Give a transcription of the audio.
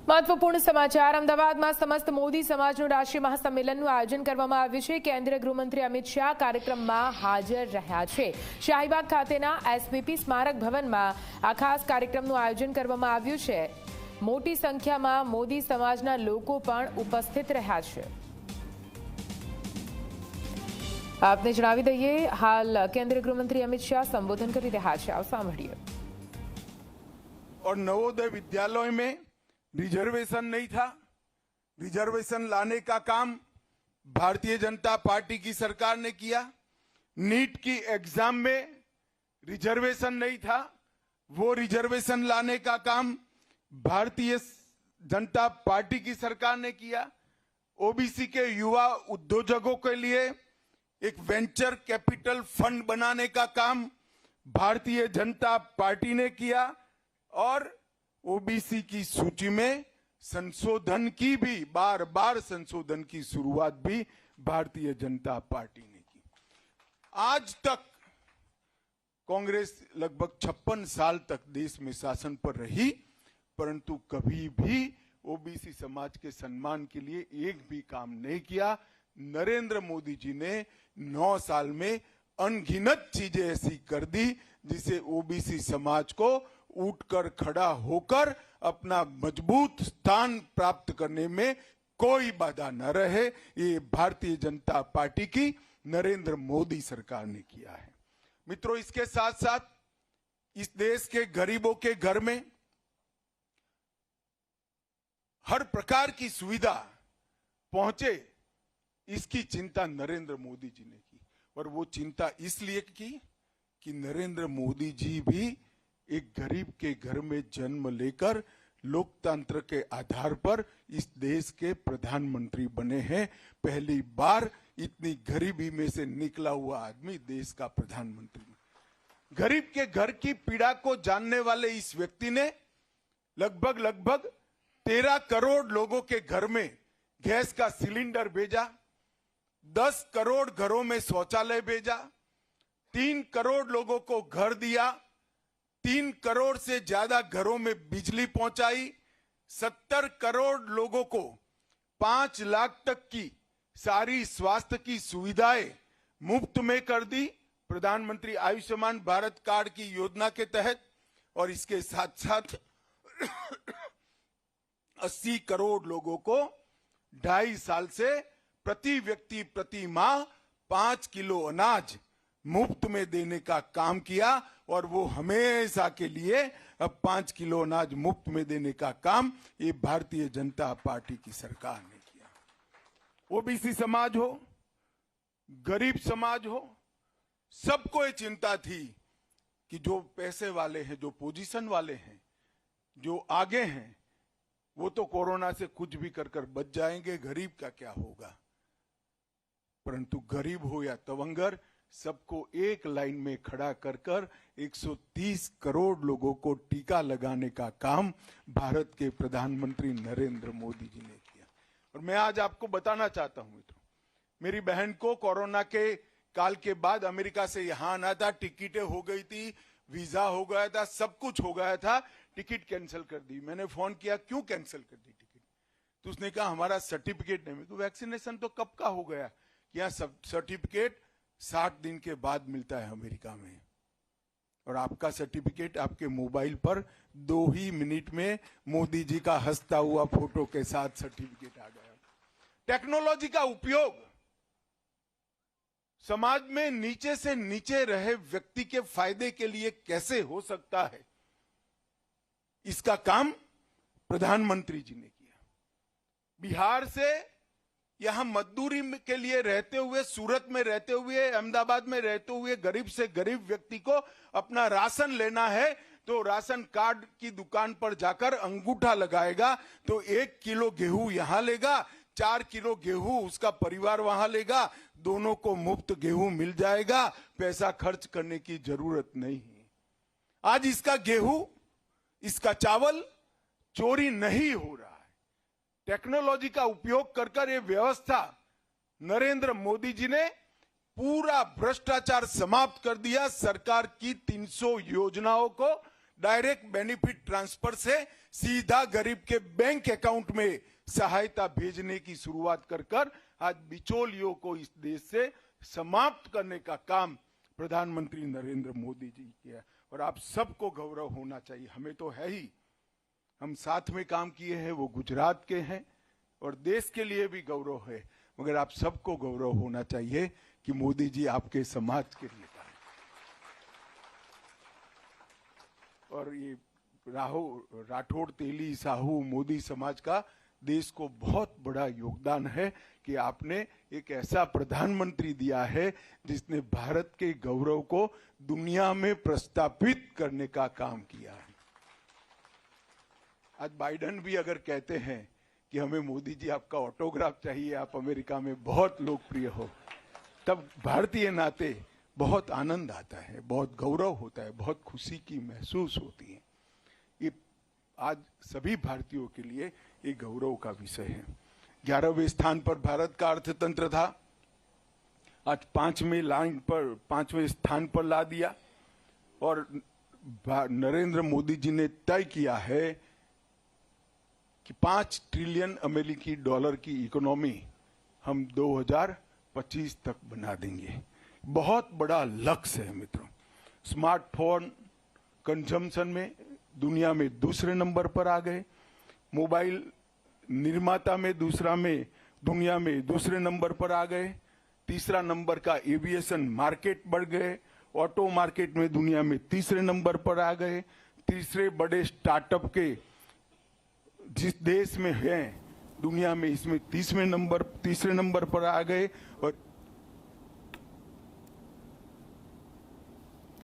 महत्वपूर्ण समाचार। अमदावादમાં સમસ્ત મોદી સમાજનું રાષ્ટ્રીય મહાસંમેલનનું આયોજન કરવામાં આવ્યું છે। કેન્દ્રીય ગૃહમંત્રી અમિત શાહ કાર્યક્રમમાં હાજર રહ્યા છે। શાહીબાગ ખાતેના એસપીપી સ્મારક ભવનમાં આ ખાસ કાર્યક્રમનું આયોજન કરવામાં આવ્યું છે। મોટી સંખ્યામાં મોદી સમાજના લોકો પણ ઉપસ્થિત રહ્યા છે। આપને જણાવી દઈએ, હાલ કેન્દ્રીય ગૃહમંત્રી અમિત શાહ સંબોધન કરી રહ્યા છે। આવો સાંભળીએ। और नवोदय विद्यालय में रिजर्वेशन नहीं था। रिजर्वेशन लाने का काम भारतीय जनता पार्टी की सरकार ने किया। नीट की एग्जाम में रिजर्वेशन नहीं था, वो रिजर्वेशन लाने का काम भारतीय जनता पार्टी की सरकार ने किया। ओबीसी के युवा उद्योजकों के लिए एक वेंचर कैपिटल फंड बनाने का काम भारतीय जनता पार्टी ने किया और ओबीसी की सूची में संशोधन की भी बार संशोधन की शुरुआत भी भारतीय जनता पार्टी ने की। आज तक कांग्रेस लगभग 56 साल तक देश में शासन पर रही, परंतु कभी भी ओबीसी समाज के सम्मान के लिए एक भी काम नहीं किया। नरेंद्र मोदी जी ने 9 साल में अनगिनत चीजें ऐसी कर दी जिसे ओबीसी समाज को उठकर खड़ा होकर अपना मजबूत स्थान प्राप्त करने में कोई बाधा न रहे। ये भारतीय जनता पार्टी की नरेंद्र मोदी सरकार ने किया है। मित्रों, इसके साथ साथ इस देश के गरीबों के घर में हर प्रकार की सुविधा पहुंचे, इसकी चिंता नरेंद्र मोदी जी ने की। और वो चिंता इसलिए की कि नरेंद्र मोदी जी भी एक गरीब के घर में जन्म लेकर लोकतंत्र के आधार पर इस देश के प्रधानमंत्री बने हैं। पहली बार इतनी गरीबी में से निकला हुआ आदमी देश का प्रधानमंत्री। गरीब के घर की पीड़ा को जानने वाले इस व्यक्ति ने लगभग 13 करोड़ लोगों के घर में गैस का सिलेंडर भेजा, 10 करोड़ घरों में शौचालय भेजा, 3 करोड़ लोगों को घर दिया, 3 करोड़ से ज्यादा घरों में बिजली पहुंचाई, 70 करोड़ लोगों को 5 लाख तक की सारी स्वास्थ्य की सुविधाएं मुफ्त में कर दी प्रधानमंत्री आयुष्मान भारत कार्ड की योजना के तहत। और इसके साथ साथ 80 करोड़ लोगों को 2.5 साल से प्रति व्यक्ति प्रति माह 5 किलो अनाज मुफ्त में देने का काम किया। और वो हमेशा के लिए अब 5 किलो अनाज मुफ्त में देने का काम ये भारतीय जनता पार्टी की सरकार ने किया। ओबीसी समाज हो, गरीब समाज हो, सबको ये चिंता थी कि जो पैसे वाले हैं, जो पोजीशन वाले हैं, जो आगे हैं, वो तो कोरोना से कुछ भी कर बच जाएंगे, गरीब का क्या होगा। परंतु गरीब हो या तवंगर, सबको एक लाइन में खड़ा कर 130 करोड़ लोगों को टीका लगाने का काम भारत के प्रधानमंत्री नरेंद्र मोदी जी ने किया। और मैं आज आपको बताना चाहता हूं मित्रों, मेरी बहन को कोरोना के काल के बाद अमेरिका से यहां आना था, टिकटें हो गई थी, वीजा हो गया था, सब कुछ हो गया था, टिकट कैंसिल कर दी। मैंने फोन किया, क्यों कैंसिल कर दी टिकट? तो उसने कहा हमारा सर्टिफिकेट नहीं। तो वैक्सीनेशन तो कब का हो गया, यहाँ सर्टिफिकेट 60 दिन के बाद मिलता है अमेरिका में। और आपका सर्टिफिकेट आपके मोबाइल पर 2 ही मिनट में मोदी जी का हंसता हुआ फोटो के साथ सर्टिफिकेट आ गया। टेक्नोलॉजी का उपयोग समाज में नीचे से नीचे रहे व्यक्ति के फायदे के लिए कैसे हो सकता है, इसका काम प्रधानमंत्री जी ने किया। बिहार से यहां मजदूरी के लिए रहते हुए, सूरत में रहते हुए, अहमदाबाद में रहते हुए गरीब से गरीब व्यक्ति को अपना राशन लेना है तो राशन कार्ड की दुकान पर जाकर अंगूठा लगाएगा तो 1 किलो गेहूं यहां लेगा, 4 किलो गेहूं उसका परिवार वहां लेगा, दोनों को मुफ्त गेहूं मिल जाएगा, पैसा खर्च करने की जरूरत नहीं है। आज इसका गेहूं, इसका चावल चोरी नहीं हो रहा है। टेक्नोलॉजी का उपयोग कर ये व्यवस्था नरेंद्र मोदी जी ने पूरा भ्रष्टाचार समाप्त कर दिया। सरकार की 300 योजनाओं को डायरेक्ट बेनिफिट ट्रांसफर से सीधा गरीब के बैंक अकाउंट में सहायता भेजने की शुरुआत कर आज बिचौलियों को इस देश से समाप्त करने का काम प्रधानमंत्री नरेंद्र मोदी जी किया। और आप सबको गौरव होना चाहिए, हमें तो है ही, हम साथ में काम किए हैं, वो गुजरात के हैं और देश के लिए भी गौरव है, मगर आप सबको गौरव होना चाहिए कि मोदी जी आपके समाज के लिए काम। और ये राठौड़, तेली, साहू, मोदी समाज का देश को बहुत बड़ा योगदान है कि आपने एक ऐसा प्रधानमंत्री दिया है जिसने भारत के गौरव को दुनिया में प्रस्थापित करने का काम किया है। आज बाइडेन भी अगर कहते हैं कि हमें मोदी जी आपका ऑटोग्राफ चाहिए, आप अमेरिका में बहुत लोकप्रिय हो, तब भारतीय नाते बहुत आनंद आता है, बहुत गौरव होता है, बहुत खुशी की महसूस होती है। ये आज सभी भारतीयों के लिए ये गौरव का विषय है। 11वें स्थान पर भारत का अर्थतंत्र था, आज 5वें स्थान पर ला दिया और नरेंद्र मोदी जी ने तय किया है कि 5 ट्रिलियन अमेरिकी डॉलर की इकोनॉमी हम 2025 तक बना देंगे। बहुत बड़ा लक्ष्य है मित्रों। स्मार्टफोन कंजम्पशन में दुनिया में दूसरे नंबर पर आ गए, मोबाइल निर्माता में दुनिया में दूसरे नंबर पर आ गए, तीसरा नंबर का एविएशन मार्केट बढ़ गए, ऑटो मार्केट में दुनिया में तीसरे नंबर पर आ गए, तीसरे बड़े स्टार्टअप के जिस देश में हैं दुनिया में इसमें तीसरे नंबर पर आ गए और